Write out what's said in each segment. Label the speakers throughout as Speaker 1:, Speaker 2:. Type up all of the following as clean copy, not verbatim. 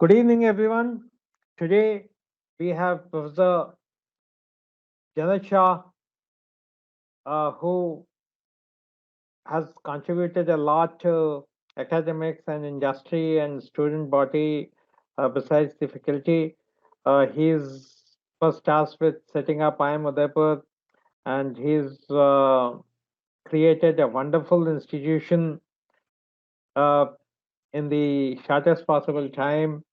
Speaker 1: Good evening, everyone. Today we have Professor Janat Shah, who has contributed a lot to academics and industry and student body besides the faculty. He's first tasked with setting up IIM Udaipur, and he's created a wonderful institution uh, in the shortest possible time.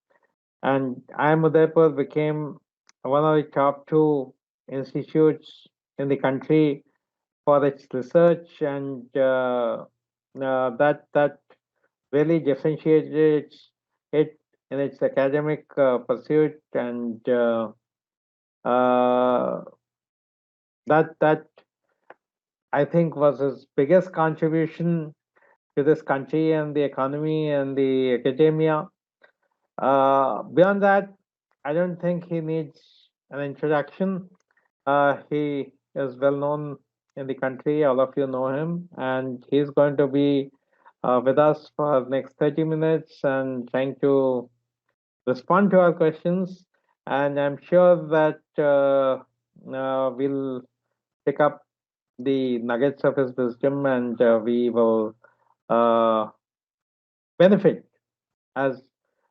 Speaker 1: And IIM Udaipur became one of the top two institutes in the country for its research, and that really differentiated it in its academic pursuit, and uh, that I think was his biggest contribution to this country and the economy and the academia. Beyond that, I don't think he needs an introduction. He is well known in the country. All of you know him, and he's going to be with us for the next 30 minutes and trying to respond to our questions. And I'm sure that we'll pick up the nuggets of his wisdom, and we will uh, benefit as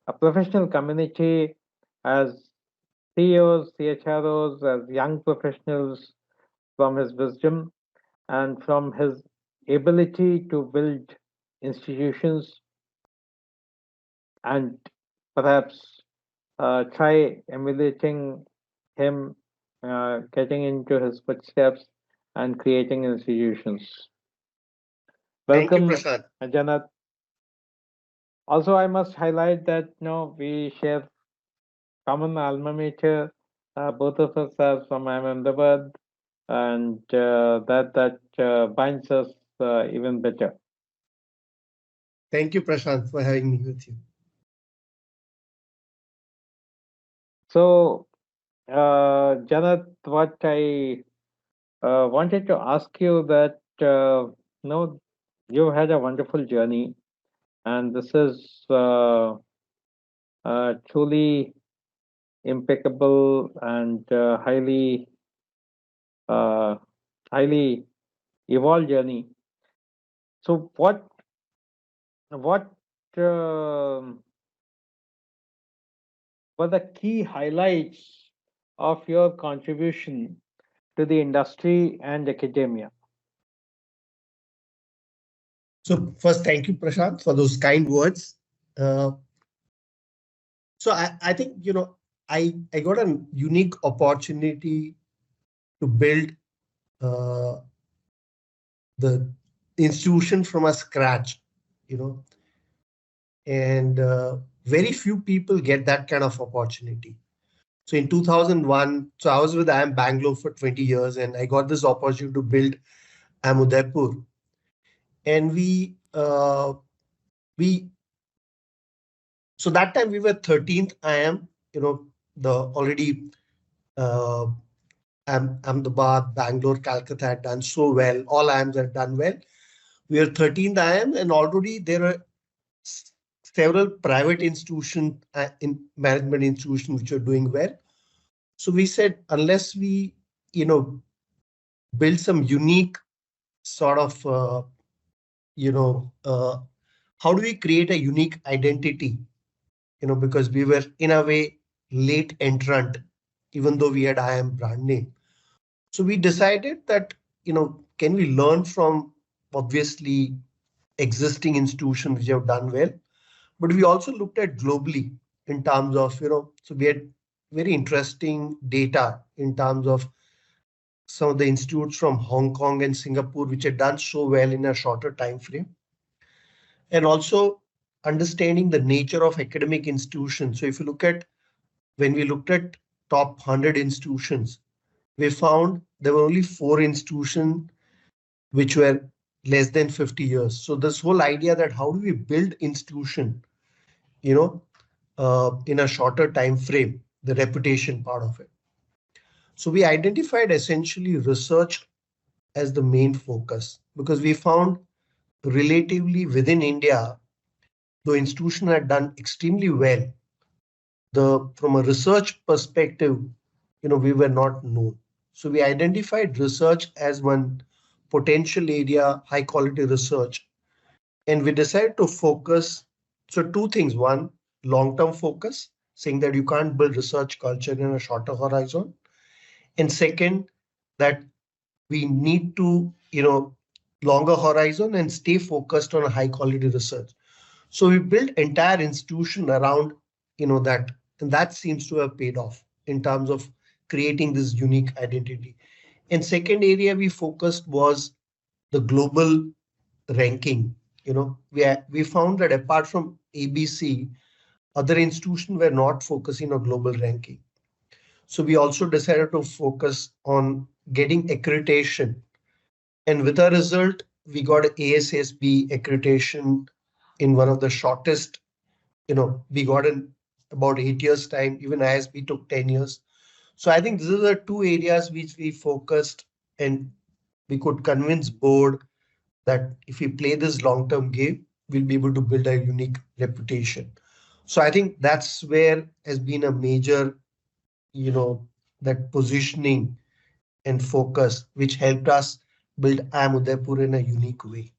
Speaker 1: a professional community, as CEOs, CHROs, as young professionals, from his wisdom and from his ability to build institutions, and perhaps try emulating him, getting into his footsteps and creating institutions.
Speaker 2: Thank you,
Speaker 1: Welcome,
Speaker 2: Prashant.
Speaker 1: Janat. Also, I must highlight that we share common alma mater. Both of us are from IIM Ahmedabad, and that binds us even better.
Speaker 2: Thank you, Prashant, for having me with you.
Speaker 1: So, Janat, what I wanted to ask you that you had a wonderful journey, and this is truly impeccable and uh, highly evolved journey. So, what um were the key highlights of your contribution to the industry and academia?
Speaker 2: So first, thank you, Prashant, for those kind words. Uh, so I think, I got a unique opportunity to build uh, the institution from a scratch, you know, and very few people get that kind of opportunity. So in 2001, so I was with IIM Bangalore for 20 years, and I got this opportunity to build IIM Udaipur. And we so that time we were 13th IIM, the already uh, Ahmedabad, Bangalore, Calcutta had done so well. All IIMs had done well. We are 13th IIM, and already there are several private institutions, in management institutions, which are doing well. So we said, unless we, build some unique sort of, how do we create a unique identity? Because we were in a way late entrant, even though we had IIM brand name. So we decided that, can we learn from obviously existing institutions which have done well, but we also looked at globally in terms of, so we had very interesting data in terms of some of the institutes from Hong Kong and Singapore, which had done so well in a shorter time frame, and also understanding the nature of academic institutions. So if you look at, when we looked at top 100 institutions, we found there were only 4 institutions which were less than 50 years. So this whole idea that how do we build institution, you know, in a shorter time frame, the reputation part of it. So we identified essentially research as the main focus, because we found relatively within India, the institution had done extremely well from a research perspective, we were not known. So we identified research as one potential area, high quality research, and we decided to focus. So two things: one, long term focus, saying that you can't build research culture in a shorter horizon, and second, that we need to longer horizon and stay focused on a high quality research. So we built entire institution around that, and that seems to have paid off in terms of creating this unique identity. And second area we focused was the global ranking. We found that apart from ABC, other institutions were not focusing on global ranking. So we also decided to focus on getting accreditation, and with our result, we got ASSB accreditation in one of the shortest. We got in about 8 years' time. Even ISB took 10 years. So I think these are the two areas which we focused, and we could convince board that if we play this long-term game, we'll be able to build a unique reputation. So I think that's where has been a major, you know, that positioning and focus, which helped us build IIM Udaipur in a unique way.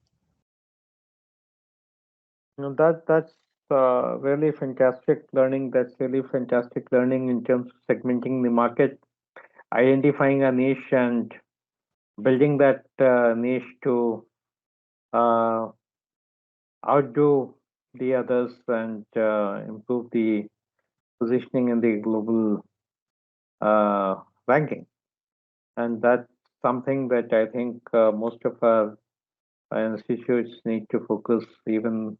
Speaker 1: That's really fantastic learning. That's really fantastic learning in terms of segmenting the market, identifying a niche, and building that niche to uh, outdo the others and improve the positioning in the global uh, ranking. And that's something that I think most of our institutes need to focus, even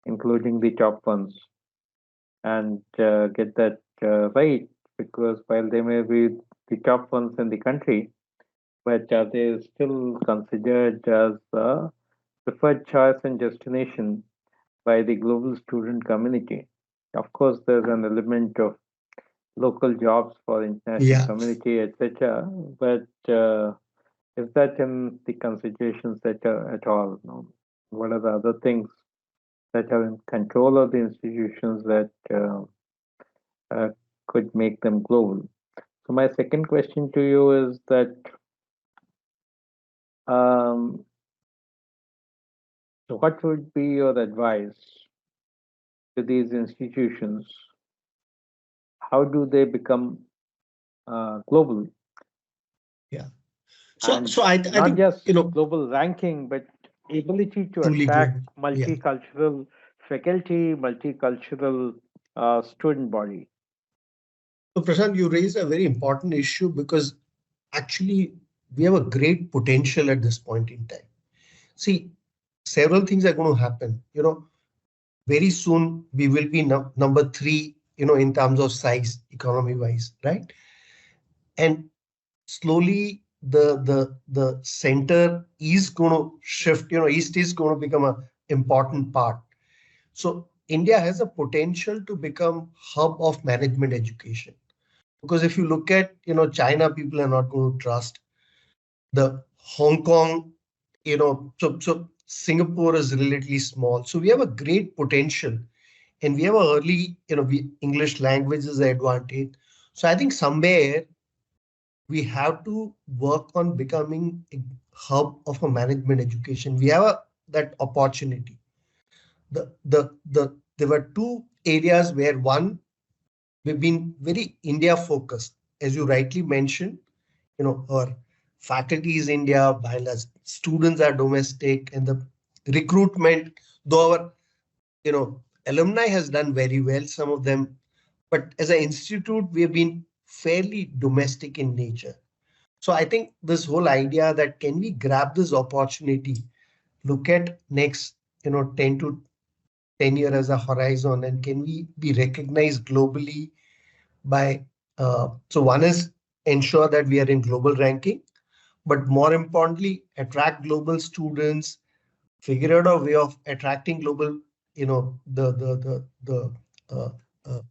Speaker 1: including the top ones, and get that right. Because while they may be the top ones in the country, but they still considered as a preferred choice and destination by the global student community. Of course, there's an element of local jobs for international
Speaker 2: Yeah.
Speaker 1: community, etc. But is that in the considerations at all? No? What are the other things that are in control of the institutions that uh, could make them global? So my second question to you is that um, what would be your advice to these institutions? How do they become global,
Speaker 2: Yeah. So,
Speaker 1: and
Speaker 2: so I
Speaker 1: not
Speaker 2: think,
Speaker 1: just global ranking, but ability to
Speaker 2: truly
Speaker 1: attract
Speaker 2: global. Yeah.
Speaker 1: multicultural faculty, multicultural student body?
Speaker 2: So, Prashant, you raised a very important issue because actually we have a great potential at this point in time. See, several things are going to happen. Very soon we will be number three, in terms of size, economy wise, right? And slowly the center is going to shift. East is going to become a important part. So India has a potential to become hub of management education. Because if you look at, China, people are not going to trust the Hong Kong, so Singapore is relatively small. So we have a great potential, and we have a early, English language is an advantage. So I think somewhere we have to work on becoming a hub of a management education. We have that opportunity. There were two areas where one, we've been very India focused, as you rightly mentioned. Our faculty is India, while as students are domestic, and the recruitment, though our alumni has done very well, some of them, but as an institute, we have been fairly domestic in nature. So I think this whole idea that can we grab this opportunity, look at next, 10 to 10 year as a horizon, and can we be recognized globally by, so one is ensure that we are in global ranking, but more importantly, attract global students, figure out a way of attracting global, the uh, uh,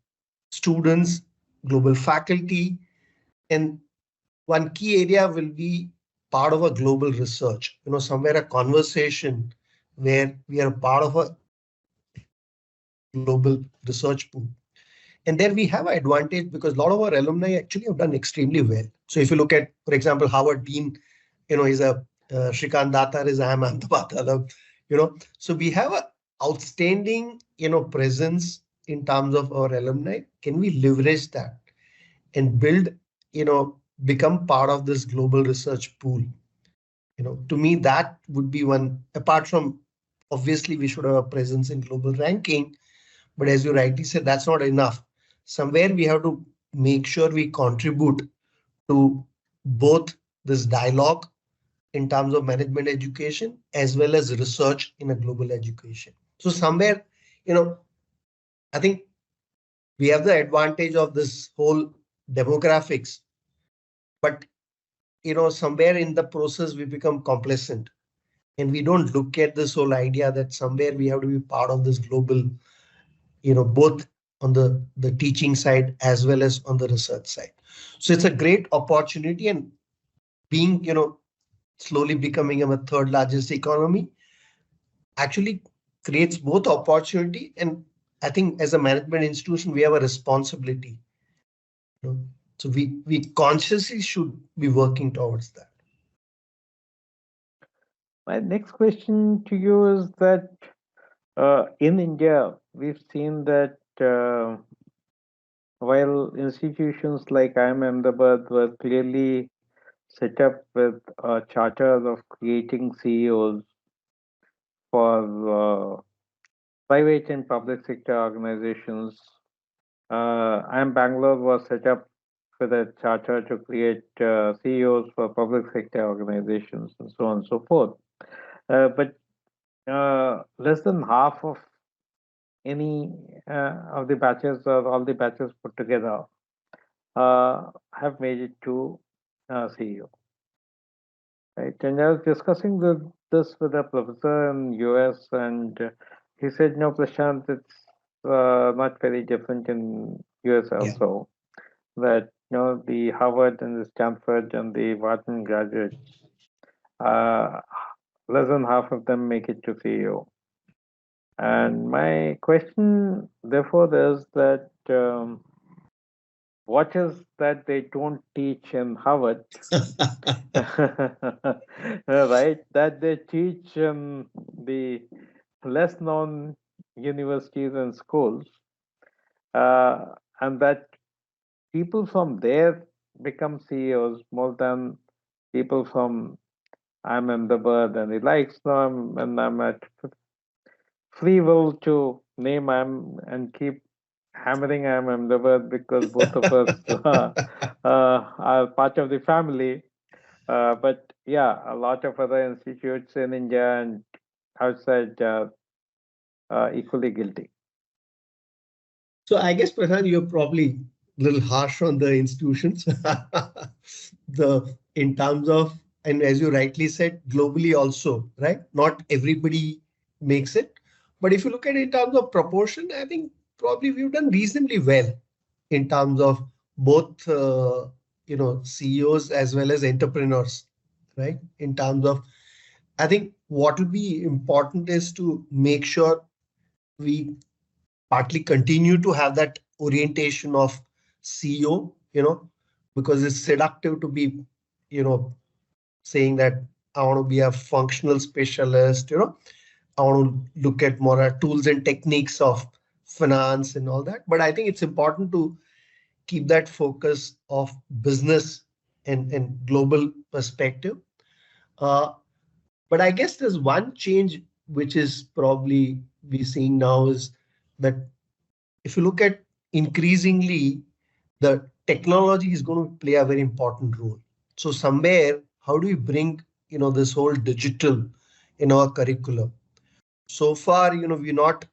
Speaker 2: students, global faculty, and one key area will be part of a global research, somewhere a conversation where we are part of a global research pool. And there we have an advantage because a lot of our alumni actually have done extremely well. So if you look at, for example, Howard Dean, is a Shrikant Datar is IIM Ahmedabad alum, so we have a outstanding, presence in terms of our alumni. Can we leverage that and build, become part of this global research pool? To me, that would be one, apart from obviously we should have a presence in global ranking, but as you rightly said, that's not enough. Somewhere we have to make sure we contribute to both this dialogue in terms of management education as well as research in a global education. So somewhere, I think we have the advantage of this whole demographics, but somewhere in the process we become complacent and we don't look at this whole idea that somewhere we have to be part of this global, both on the teaching side as well as on the research side. So it's a great opportunity, and being, slowly becoming a third largest economy actually creates both opportunity, and I think as a management institution we have a responsibility. you know, so we consciously should be working towards that.
Speaker 1: My next question to you is that in India, we've seen that while institutions like IIM Ahmedabad were clearly set up with charters of creating CEOs for private and public sector organizations, IIM Bangalore was set up with a charter to create CEOs for public sector organizations and so on and so forth. But less than half of any of the batches or all the batches put together have made it to CEO. Right? And I was discussing this with a professor in US, and he said, "No, Prashant, it's not very different in US
Speaker 2: Yeah.
Speaker 1: also. That the Harvard and the Stanford and the Wharton graduates, uh, less than half of them make it to CEO." And my question, therefore, is that what is that they don't teach in Harvard, right? That they teach in the less known universities and schools, and that people from there become CEOs more than people from I'm Ahmedabad and the likes. Now I'm at free will to name and keep hammering I'm Ahmedabad because both of us are part of the family. But yeah, a lot of other institutes in India and outside equally guilty.
Speaker 2: So I guess, Prashant, you're probably a little harsh on the institutions. In terms of, and as you rightly said, globally also, right? Not everybody makes it. But if you look at it in terms of proportion, I think probably we've done reasonably well in terms of both, CEOs as well as entrepreneurs, right? In terms of, I think what will be important is to make sure we partly continue to have that orientation of CEO, because it's seductive to be, saying that I want to be a functional specialist, I want to look at more at tools and techniques of finance and all that. But I think it's important to keep that focus of business and global perspective. Uh, but I guess there's one change which is probably we're seeing now is that if you look at increasingly, the technology is going to play a very important role. So somewhere, how do we bring, this whole digital in our curriculum? So far, we're not,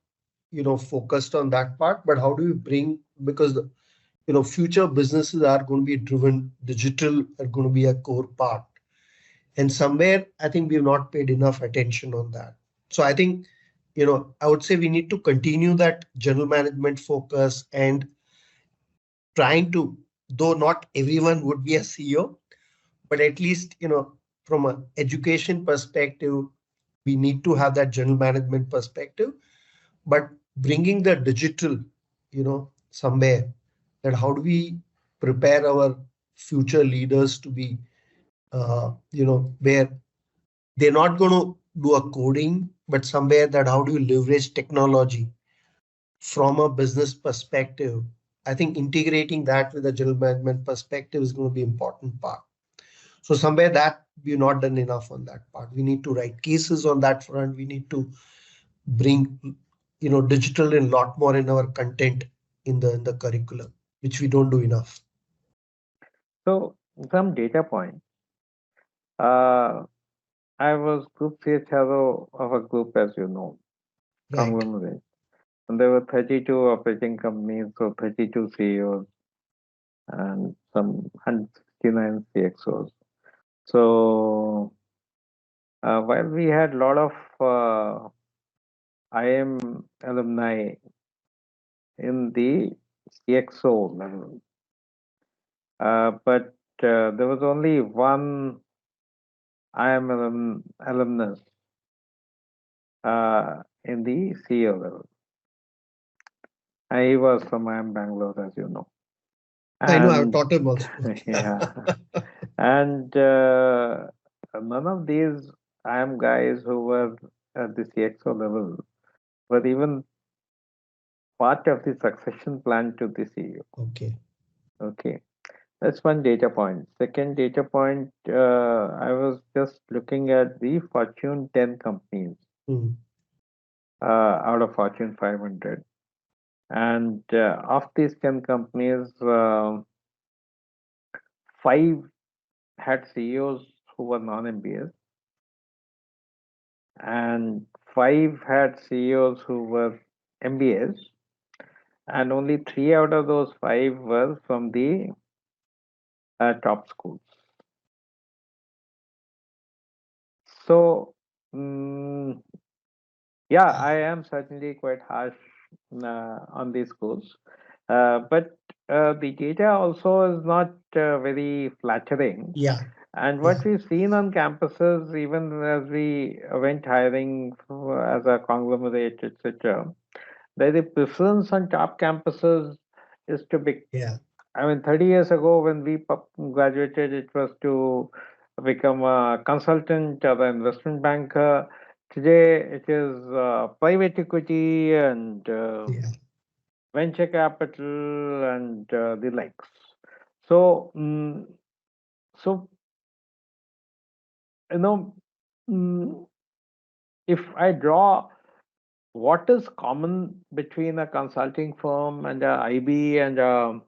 Speaker 2: focused on that part, but how do we bring, because future businesses are going to be driven, digital are going to be a core part. And somewhere, I think we've not paid enough attention on that. So I think, I would say we need to continue that general management focus and trying to, though not everyone would be a CEO, but at least, from an education perspective, we need to have that general management perspective, but bringing the digital, somewhere, that how do we prepare our future leaders to be, where they're not going to do a coding, but somewhere that how do you leverage technology from a business perspective. I think integrating that with a general management perspective is going to be important part. So somewhere that we've not done enough on that part. We need to write cases on that front. We need to bring, digital in lot more in our content in the curriculum, which we don't do enough.
Speaker 1: So some data points. Uh, I was Group CHRO of a group, as you know,
Speaker 2: Right.
Speaker 1: conglomerate. And there were 32 operating companies, so 32 CEOs and some 169 CXOs. So while we had a lot of IIM alumni in the CXO level, but there was only one IIM alumnus in the CEO level. And he was from IIM Bangalore, as you know.
Speaker 2: I know I've
Speaker 1: And
Speaker 2: taught him also.
Speaker 1: yeah, and none of these IIM guys who were at the CXO level were even part of the succession plan to the CEO.
Speaker 2: Okay.
Speaker 1: Okay, that's one data point. Second data point, I was just looking at the Fortune 10 companies
Speaker 2: Hmm.
Speaker 1: out of Fortune 500. And of these 10 companies, five had CEOs who were non-MBAs, and five had CEOs who were MBAs, and only three out of those five were from the top schools. So, mm, yeah, I am certainly quite harsh on these schools, but the data also is not very flattering.
Speaker 2: Yeah.
Speaker 1: And
Speaker 2: Yeah.
Speaker 1: what we've seen on campuses, even as we went hiring as a conglomerate, etc., that the preference on top campuses is to be.
Speaker 2: Yeah.
Speaker 1: I mean, 30 years ago when we graduated, it was to become a consultant or an investment banker. Today, it is private equity and
Speaker 2: Yeah.
Speaker 1: venture capital and the likes. So, so you know, mm, if I draw what is common between a consulting firm and a IB and a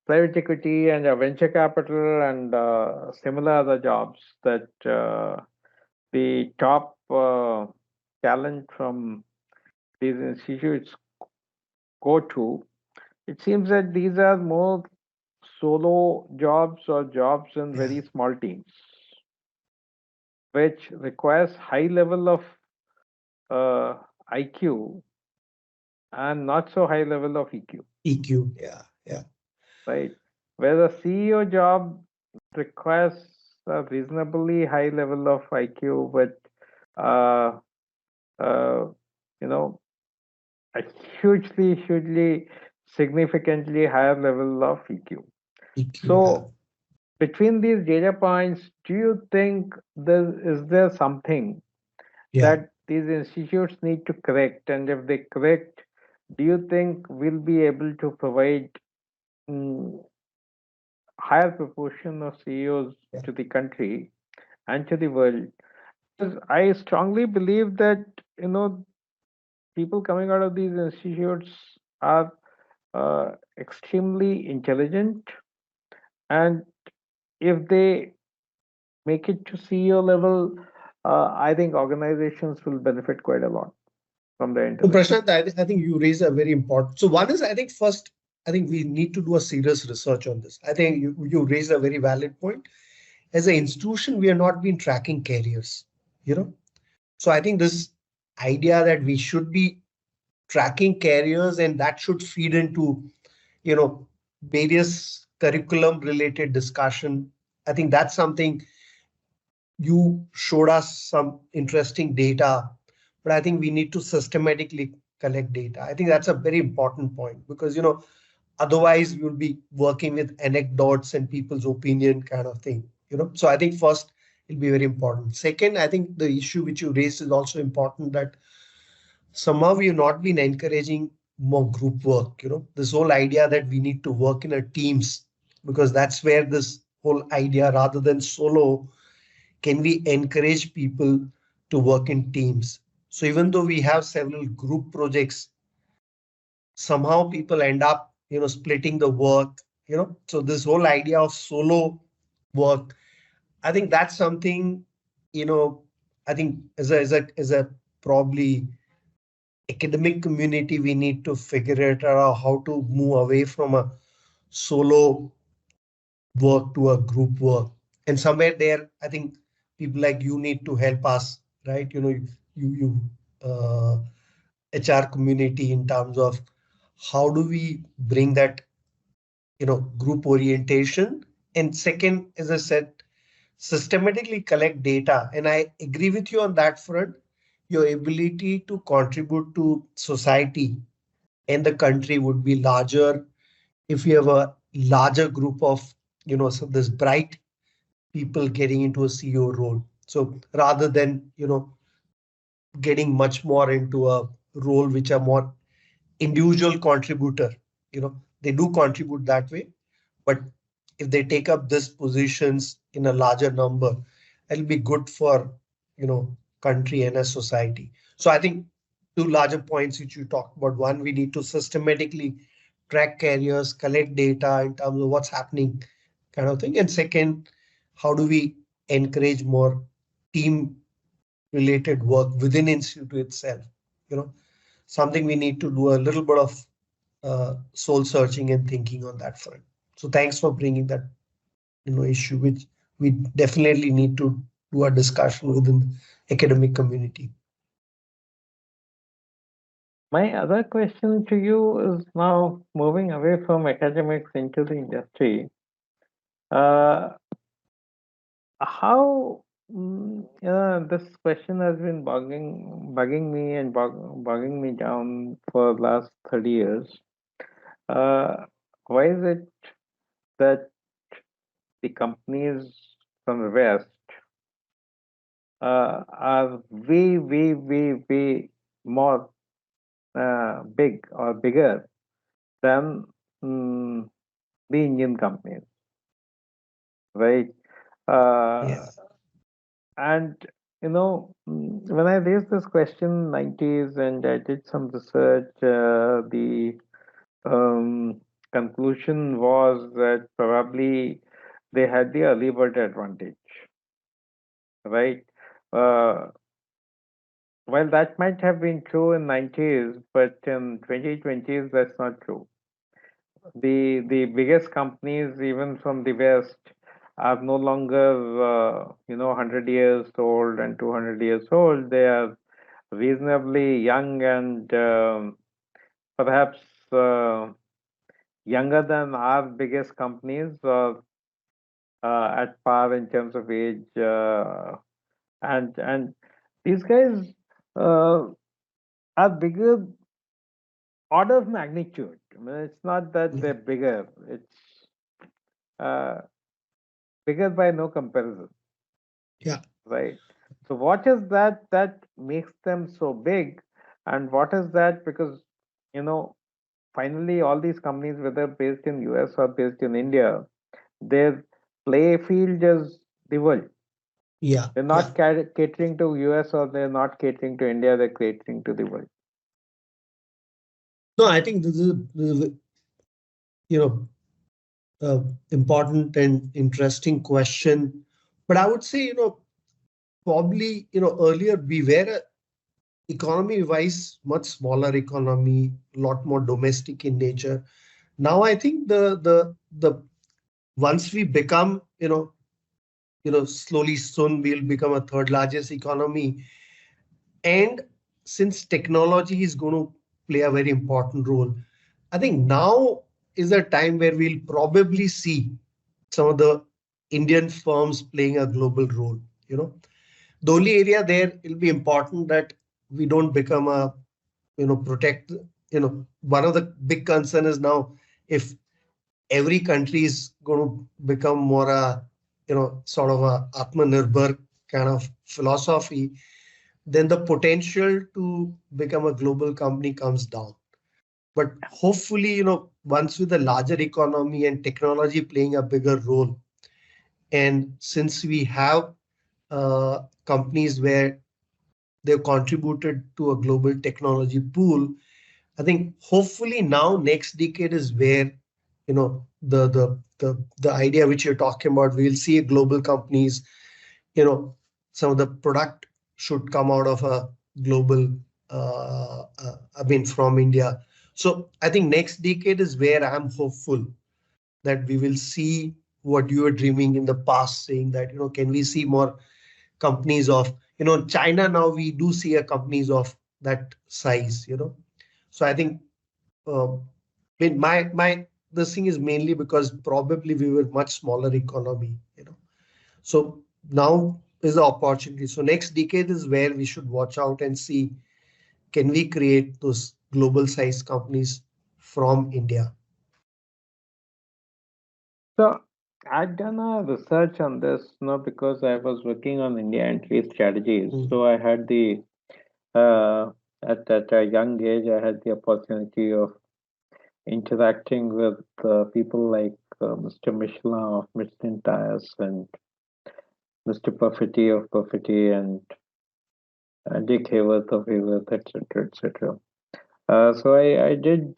Speaker 1: private equity and a venture capital and similar other jobs that the top talent from these institutes go to, it seems that these are more solo jobs or jobs in
Speaker 2: Yeah.
Speaker 1: very small teams, which requires high level of IQ and not so high level of EQ,
Speaker 2: EQ. Yeah. Yeah.
Speaker 1: right? Where the CEO job requires a reasonably high level of IQ, but uh, uh, you know, a hugely, significantly higher level of EQ.
Speaker 2: EQ. Yeah.
Speaker 1: So, between these data points, do you think there something
Speaker 2: Yeah.
Speaker 1: that these institutes need to correct? And if they correct, do you think we'll be able to provide mm, higher proportion of CEOs
Speaker 2: Yeah.
Speaker 1: to the country and to the world? Because I strongly believe that people coming out of these institutes are extremely intelligent, and if they make it to CEO level, I think organizations will benefit quite a lot from their
Speaker 2: So
Speaker 1: intellect.
Speaker 2: Prashant, I think you raised a very important. So one is, I think first, I think we need to do a serious research on this. I think you raised a very valid point. As an institution, we have not been tracking careers, you know. So I think this idea that we should be tracking careers and that should feed into, you know, various curriculum related discussion. I think that's something you showed us some interesting data, but I think we need to systematically collect data. I think that's a very important point because, Otherwise, we will be working with anecdotes and people's opinion kind of thing. So I think first it'll be very important. Second, I think the issue which you raised is also important, that somehow we have not been encouraging more group work. This whole idea that we need to work in a teams, because that's where this whole idea, rather than solo, can we encourage people to work in teams? So even though we have several group projects, somehow people end up, splitting the work. So this whole idea of solo work, I think that's something, you know, I think as a probably academic community, we need to figure it out how to move away from a solo work to a group work. And somewhere there, I think people like you need to help us, right? Uh, HR community, in terms of how do we bring that, group orientation. And second, as I said, systematically collect data. And I agree with you on that front. Your ability to contribute to society and the country would be larger if you have a larger group of, so this bright people getting into a CEO role. So rather than, getting much more into a role which are more individual contributor, they do contribute that way. But if they take up these positions in a larger number, it'll be good for, country and a society. So I think two larger points which you talked about. One, we need to systematically track careers, collect data in terms of what's happening, kind of thing. And second, how do we encourage more team related work within institute itself? You know, something we need to do a little bit of soul searching and thinking on that front. So thanks for bringing that, issue, which we definitely need to do a discussion within the academic community.
Speaker 1: My other question to you is now moving away from academics into the industry. Uh, how this question has been bugging me and bugging me down for the last 30 years. Uh, why is it that the companies from the West are way more big or bigger than mm, the Indian companies, right? Uh,
Speaker 2: Yes.
Speaker 1: and when I raised this question in 90s and I did some research, the um, conclusion was that probably they had the early bird advantage, right? Uh, While that might have been true in 90s, but in 2020s, that's not true. The biggest companies, even from the West, are no longer 100 years old and 200 years old. They are reasonably young and perhaps younger than our biggest companies, or at par in terms of age. And these guys uh, are bigger order of magnitude. I mean, it's not that
Speaker 2: Yeah.
Speaker 1: they're bigger; it's uh, bigger by no comparison,
Speaker 2: Yeah.
Speaker 1: right? So, what is that makes them so big, and what is that? Because you know, finally, all these companies, whether based in US or based in India, their play field is the world.
Speaker 2: Yeah.
Speaker 1: They're
Speaker 2: Yeah.
Speaker 1: not catering to US or they're not catering to India. They're catering to the world.
Speaker 2: No, I think this is you know, important and interesting question. But I would say, probably, earlier we were a economy wise much smaller economy, a lot more domestic in nature. Now I think the once we become, slowly soon we'll become a third largest economy. And since technology is going to play a very important role, I think now is a time where we'll probably see some of the Indian firms playing a global role. You know, the only area there it'll be important that we don't become a, protect, one of the big concern is now if every country is going to become more a, sort of a Atmanirbhar kind of philosophy, then the potential to become a global company comes down. But hopefully, once with a larger economy and technology playing a bigger role, and since we have companies where they've contributed to a global technology pool, I think hopefully now next decade is where the idea which you're talking about, we'll see global companies, you know, some of the product should come out of a global, I mean, from India. So I think next decade is where I'm hopeful that we will see what you were dreaming in the past, saying that, can we see more companies of, China now we do see a companies of that size. So I think I mean, my this thing is mainly because probably we were much smaller economy. So now is the opportunity. So next decade is where we should watch out and see, can we create those global size companies from India?
Speaker 1: So I'd done a research on this, because I was working on India entry strategies.
Speaker 2: Mm.
Speaker 1: So I had the uh, at a young age, I had the opportunity of interacting with people like Mr. Michelin of Michelin Tires and Mr. Perfetti of Perfetti and Dick Hayworth of Hayworth, etc., etc. So I did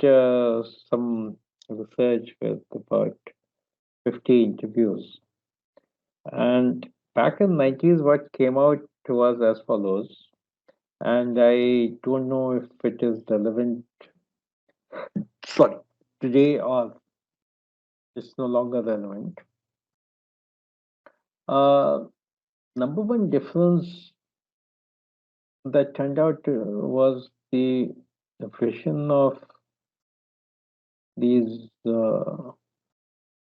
Speaker 1: some research with about 50 interviews. And back in 90s, what came out was as follows. And I don't know if it is relevant, sorry, today or it's no longer relevant. Uh, Number one difference that turned out was the vision of these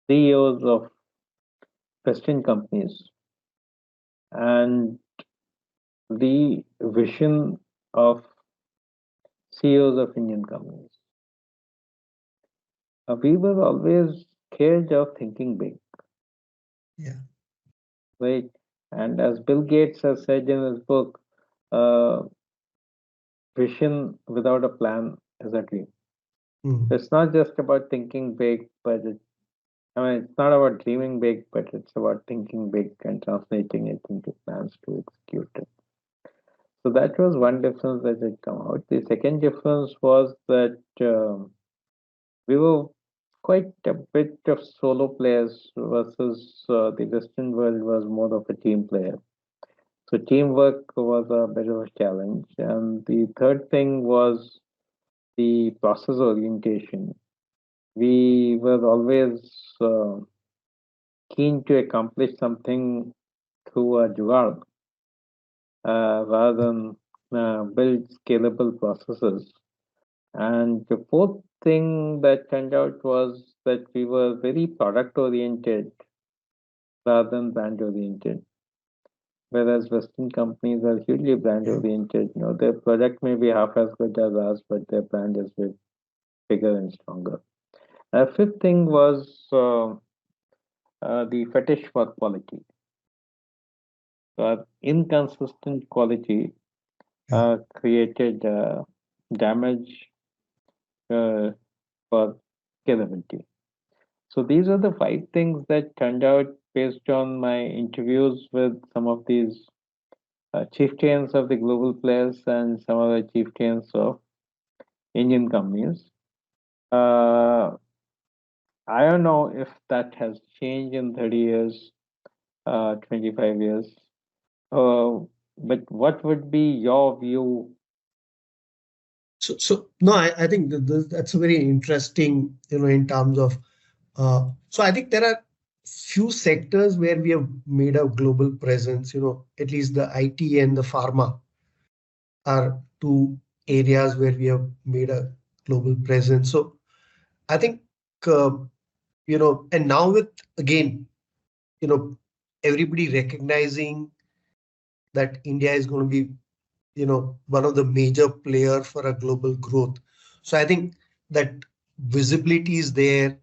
Speaker 1: CEOs of Western companies and the vision of CEOs of Indian companies. We were always scared of thinking big,
Speaker 2: Yeah.
Speaker 1: right? And as Bill Gates has said in his book, uh, vision without a plan is a dream.
Speaker 2: Mm.
Speaker 1: It's not just about thinking big, but I mean, it's not about dreaming big, but it's about thinking big and translating it into plans to execute it. So that was one difference that had come out. The second difference was that we were quite a bit of solo players versus the Western world was more of a team player. So teamwork was a bit of a challenge. And the third thing was the process orientation. We were always keen to accomplish something through a jugaad rather than build scalable processes. And the fourth thing that turned out was that we were very product oriented rather than brand oriented. Whereas Western companies are hugely brand
Speaker 2: Yeah.
Speaker 1: oriented. Their product may be half as good as ours, but their brand is way bigger and stronger. Fifth thing was the fetish for quality. Inconsistent quality
Speaker 2: Yeah.
Speaker 1: created damage uh, for scalability. So these are the five things that turned out based on my interviews with some of these chieftains of the global players and some of the chieftains of Indian companies. Uh, I don't know if that has changed in 30 years, 25 years. But what would be your view?
Speaker 2: So no, I think that's a very interesting, in terms of, so I think there are few sectors where we have made a global presence, at least the IT and the pharma are two areas where we have made a global presence. So I think, uh, and now with, again, you know, everybody recognizing that India is going to be, one of the major player for a global growth. So I think that visibility is there,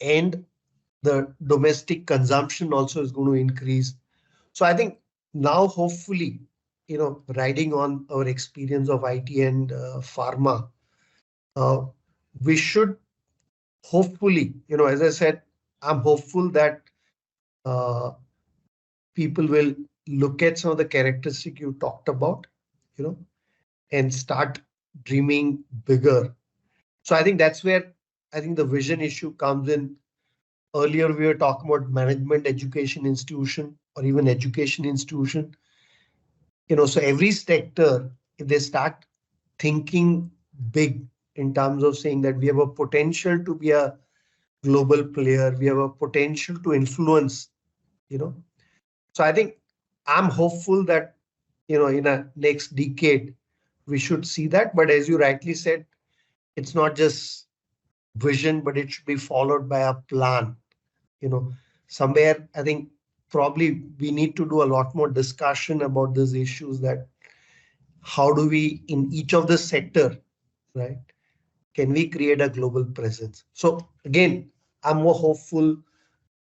Speaker 2: and the domestic consumption also is going to increase. So I think now, hopefully, riding on our experience of IT and pharma, uh, we should hopefully, as I said, I'm hopeful that uh, people will look at some of the characteristics you talked about, you know, and start dreaming bigger. So I think that's where I think the vision issue comes in. Earlier, we were talking about management education institution or even education institution. So every sector, if they start thinking big in terms of saying that we have a potential to be a global player, we have a potential to influence, you know. So I think I'm hopeful that, in a next decade, we should see that. But as you rightly said, it's not just vision, but it should be followed by a plan. You know, somewhere I think probably we need to do a lot more discussion about these issues, that how do we in each of the sector, right? Can we create a global presence? So again, I'm more hopeful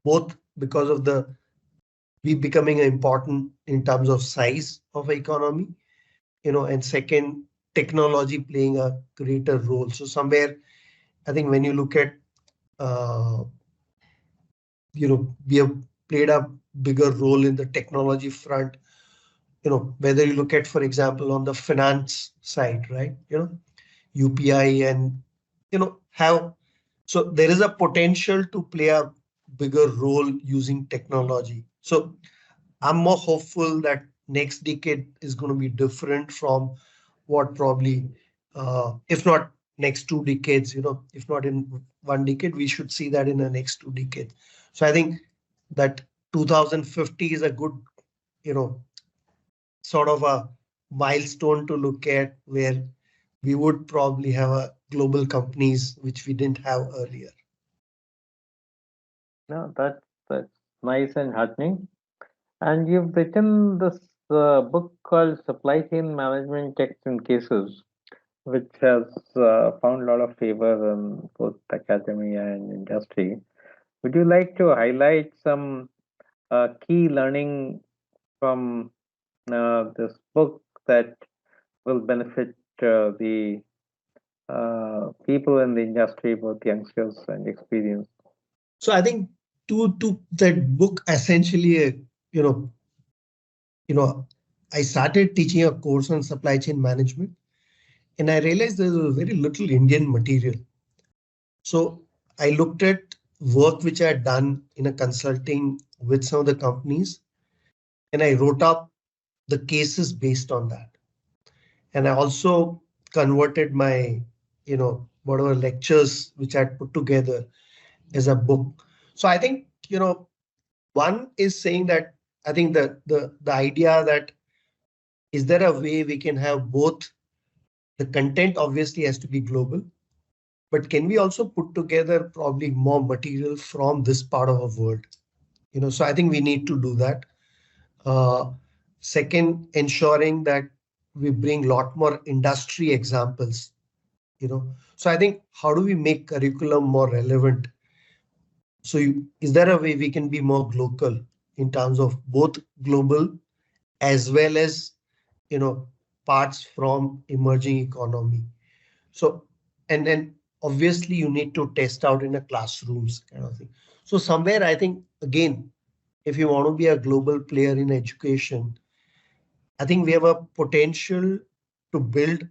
Speaker 2: both because of the we becoming important in terms of size of economy, and second, technology playing a greater role. So somewhere, I think when you look at, uh, we have played a bigger role in the technology front. Whether you look at, for example, on the finance side, right? UPI and have so there is a potential to play a bigger role using technology. So I'm more hopeful that next decade is going to be different from what probably, if not next 2 decades, if not in 1 decade, we should see that in the next 2 decades. So I think that 2050 is a good, you know, sort of a milestone to look at, where we would probably have a global companies which we didn't have earlier.
Speaker 1: No, that's nice and heartening. And you've written this book called Supply Chain Management Texts and Cases, which has found a lot of favor in both academia and industry. Would you like to highlight some key learning from this book that will benefit the people in the industry, both youngsters and experienced?
Speaker 2: So I think to that book essentially, you know, you know, I started teaching a course on supply chain management, and I realized there was very little Indian material. So I looked at work which I had done in a consulting with some of the companies, and I wrote up the cases based on that. And I also converted my, whatever lectures which I had put together as a book. So I think, one is saying that I think the idea that is there a way we can have both. The content obviously has to be global, but can we also put together probably more material from this part of the world? So I think we need to do that. Uh, Second, ensuring that we bring a lot more industry examples. So I think how do we make curriculum more relevant? So is there a way we can be more local in terms of both global as well as you know parts from emerging economy? So, and then obviously you need to test out in a classrooms kind of thing. So somewhere I think again, if you want to be a global player in education, I think we have a potential to build,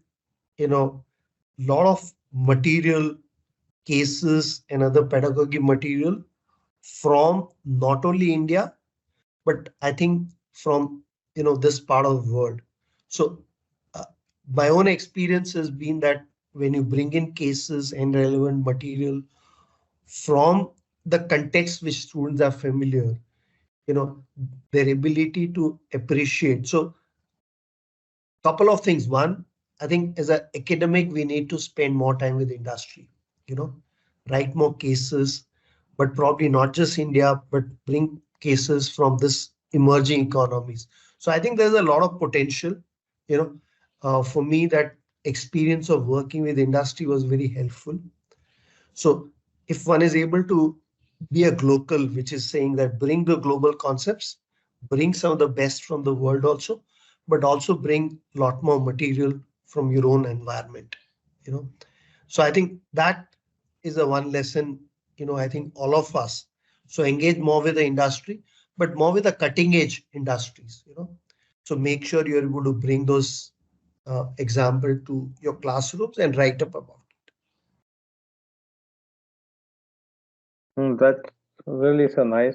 Speaker 2: lot of material, cases and other pedagogy material from not only India, but I think from, this part of the world. So uh, my own experience has been that when you bring in cases and relevant material from the context which students are familiar, you know, their ability to appreciate. So couple of things. One, I think as an academic, we need to spend more time with industry, you know, write more cases, but probably not just India, but bring cases from this emerging economies. So I think there's a lot of potential, for me, that experience of working with industry was very helpful. So if one is able to be a global, which is saying that bring the global concepts, bring some of the best from the world also, but also bring a lot more material from your own environment, you know. So I think that is the one lesson, I think all of us. So engage more with the industry, but more with the cutting edge industries. So make sure you're able to bring those example to your classrooms and write up about.
Speaker 1: That's really so nice.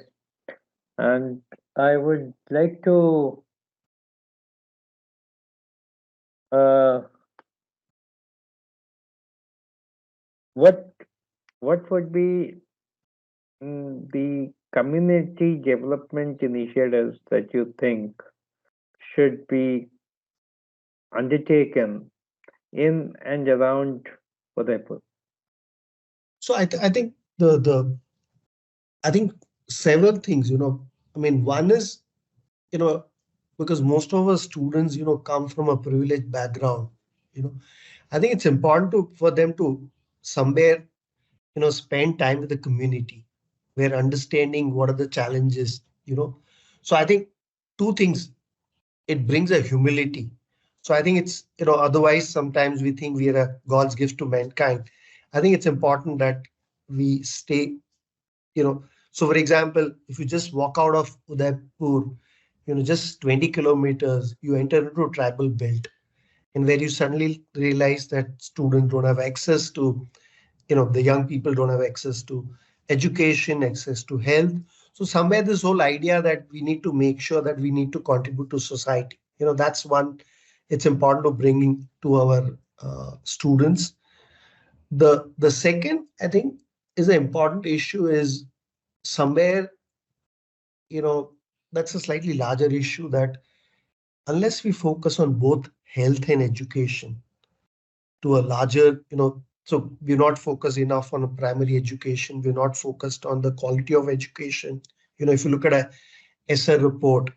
Speaker 1: And I would like to uh, what what would be the community development initiatives that you think should be undertaken in and around Udaipur?
Speaker 2: So I think the I think several things. I mean, one is, you know, because most of our students, come from a privileged background. You know, I think it's important for them to somewhere, spend time with the community, where understanding what are the challenges. So I think two things. It brings a humility. So I think it's, otherwise sometimes we think we are a God's gift to mankind. I think it's important that we stay, you know. So for example, if you just walk out of Udaipur, just 20 kilometers, you enter into a tribal belt, and where you suddenly realize that students don't have access to, the young people don't have access to education, access to health. So somewhere this whole idea that we need to make sure that we need to contribute to society, that's one. It's important to bring in to our students. The second, I think, is an important issue is somewhere, you know that's a slightly larger issue, that unless we focus on both health and education to a larger, so we're not focused enough on a primary education. We're not focused on the quality of education. If you look at a SR report,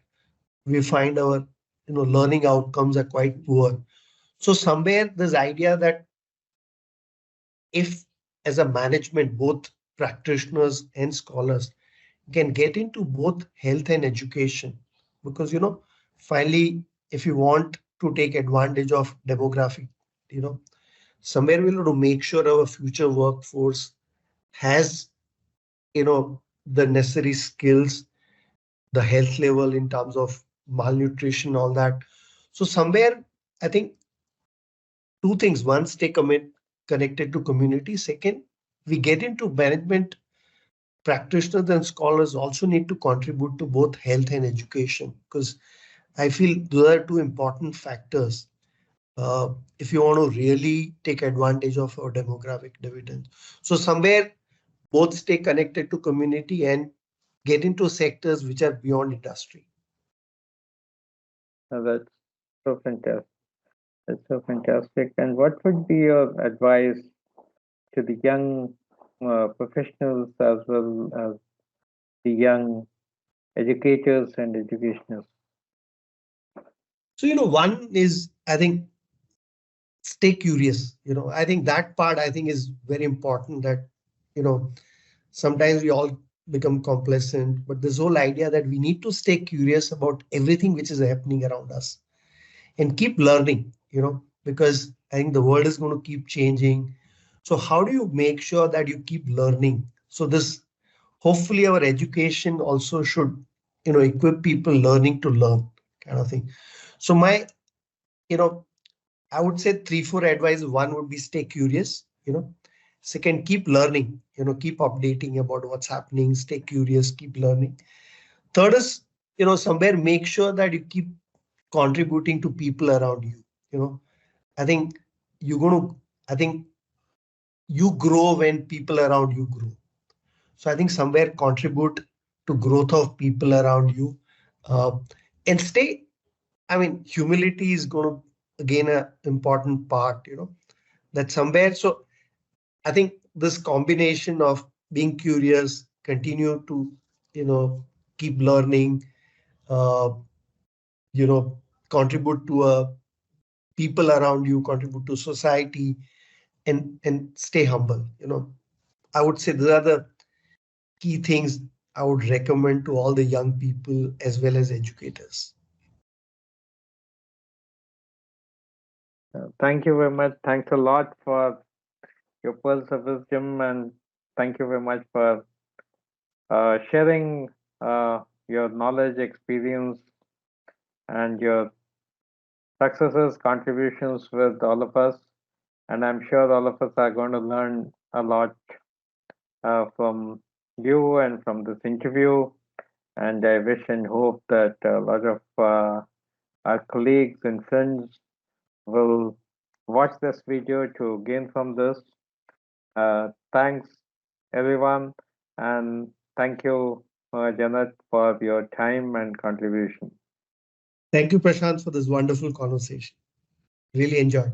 Speaker 2: we find our, learning outcomes are quite poor. So somewhere this idea that if as a management, both practitioners and scholars can get into both health and education, because, finally, if you want to take advantage of demographic, you know, somewhere we'll have to make sure our future workforce has, the necessary skills, the health level in terms of malnutrition, all that. So somewhere, I think two things. One, stay connected to community. Second, we get into management. Practitioners and scholars also need to contribute to both health and education, because I feel those are two important factors if you want to really take advantage of our demographic dividend. So somewhere both stay connected to community and get into sectors which are beyond industry.
Speaker 1: That's so fantastic. That's so fantastic. And what would be your advice to the young professionals as well as the young educators and educationists?
Speaker 2: So, one is, I think, stay curious. I think that part, I think, is very important, that, you know, sometimes we all become complacent, but this whole idea that we need to stay curious about everything which is happening around us and keep learning, because I think the world is going to keep changing. So how do you make sure that you keep learning? So this, hopefully our education also should, equip people learning to learn, kind of thing. So my, you know, I would say three, four advice. One would be stay curious. Second, keep learning, keep updating about what's happening, stay curious, keep learning. Third is, somewhere make sure that you keep contributing to people around you. You know, I think you're going to, I think you grow when people around you grow. So I think somewhere contribute to growth of people around you, uh, and stay. I mean, humility is going to again a important part. That somewhere. So I think this combination of being curious, continue to, keep learning, uh, contribute to people around you, contribute to society, and stay humble. I would say these are the key things I would recommend to all the young people as well as educators.
Speaker 1: Thank you very much. Thanks a lot for your pearls of wisdom, and thank you very much for sharing your knowledge, experience, and your successes, contributions with all of us. And I'm sure all of us are going to learn a lot from you and from this interview. And I wish and hope that a lot of our colleagues and friends will watch this video to gain from this. Thanks, everyone, and thank you, Janat, for your time and contribution.
Speaker 2: Thank you, Prashant, for this wonderful conversation. Really enjoyed.